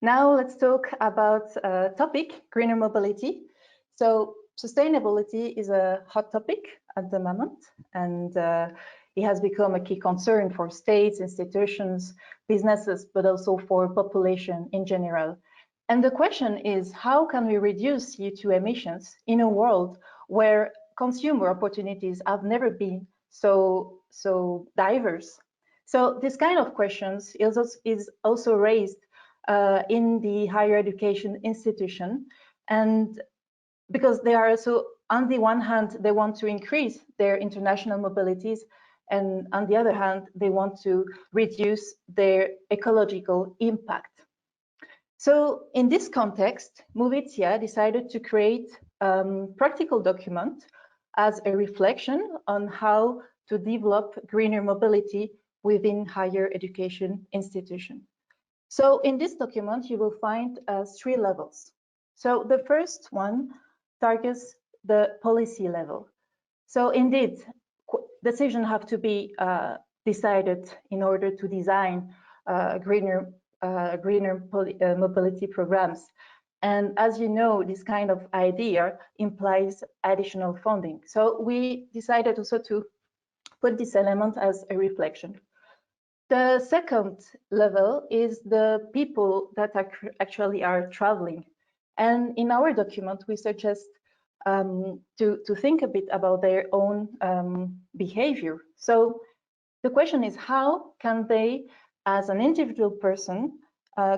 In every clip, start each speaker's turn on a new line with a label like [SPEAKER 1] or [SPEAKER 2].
[SPEAKER 1] Now let's talk about a topic, greener mobility. So sustainability is a hot topic at the moment, and it has become a key concern for states, institutions, businesses, but also for population in general. And the question is, how can we reduce CO2 emissions in a world where consumer opportunities have never been so diverse? So this kind of questions is also raised in the higher education institution, and because they are also, on the one hand, they want to increase their international mobilities, and on the other hand, they want to reduce their ecological impact. So in this context, Movetia decided to create a practical document as a reflection on how to develop greener mobility within higher education institutions. So in this document, you will find 3 levels. So the first one targets the policy level. So indeed, decisions have to be decided in order to design greener mobility programs. And as you know, this kind of idea implies additional funding. So we decided also to put this element as a reflection. The second level is the people that actually are traveling. And in our document, we suggest to think a bit about their own behavior. So the question is, how can they, as an individual person,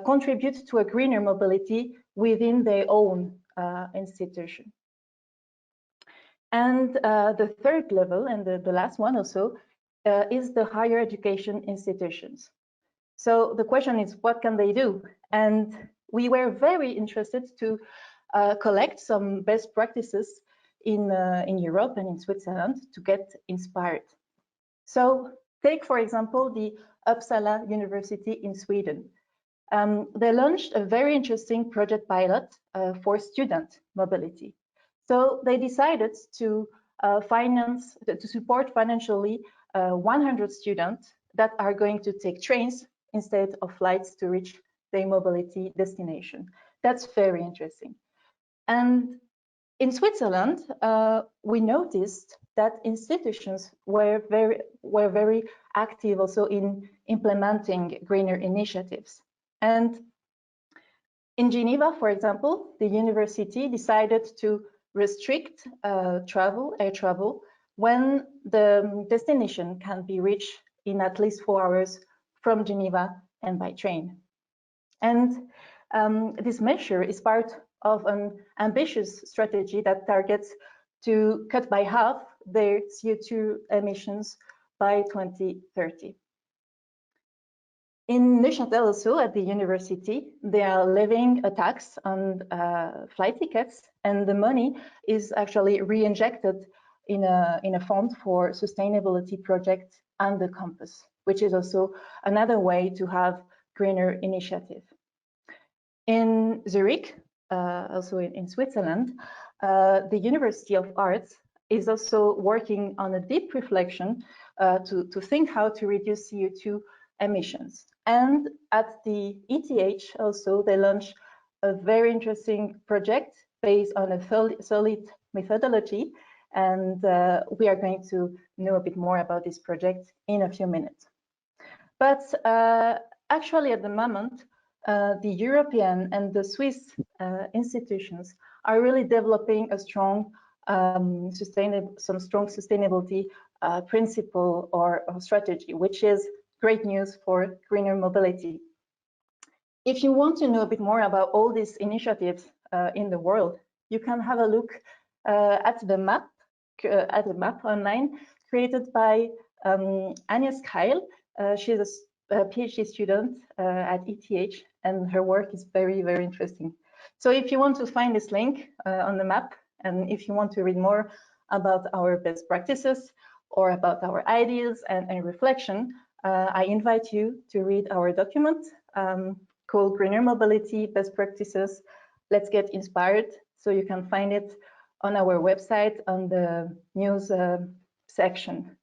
[SPEAKER 1] contribute to a greener mobility within their own institution? And the third level, and the last one also, is the higher education institutions. So the question is, what can they do? And we were very interested to collect some best practices in Europe and in Switzerland to get inspired. So take, for example, the Uppsala University in Sweden. They launched a very interesting project pilot for student mobility. So they decided to support financially 100 students that are going to take trains instead of flights to reach their mobility destination. That's very interesting. And in Switzerland, we noticed that institutions were very active also in implementing greener initiatives. And in Geneva, for example, the university decided to restrict air travel when the destination can be reached in at least 4 hours from Geneva and by train. And this measure is part of an ambitious strategy that targets to cut by half their CO2 emissions by 2030. In Neuchâtel also, at the university, they are levying a tax on flight tickets, and the money is actually re-injected in a fund for sustainability projects on the campus, which is also another way to have greener initiative. In Zurich, also in Switzerland, the University of Arts is also working on a deep reflection to think how to reduce CO2 emissions. And at the ETH also, they launched a very interesting project based on a solid methodology. And we are going to know a bit more about this project in a few minutes. But actually, at the moment, the European and the Swiss institutions are really developing a strong sustainability principle or strategy, which is great news for greener mobility. If you want to know a bit more about all these initiatives in the world, you can have a look at the map online created by Agnes Keil. She's a PhD student at ETH, and her work is very, very interesting. So if you want to find this link on the map, and if you want to read more about our best practices or about our ideas and reflection, I invite you to read our document called Greener Mobility Best Practices. Let's get inspired. So you can find it on our website on the news section.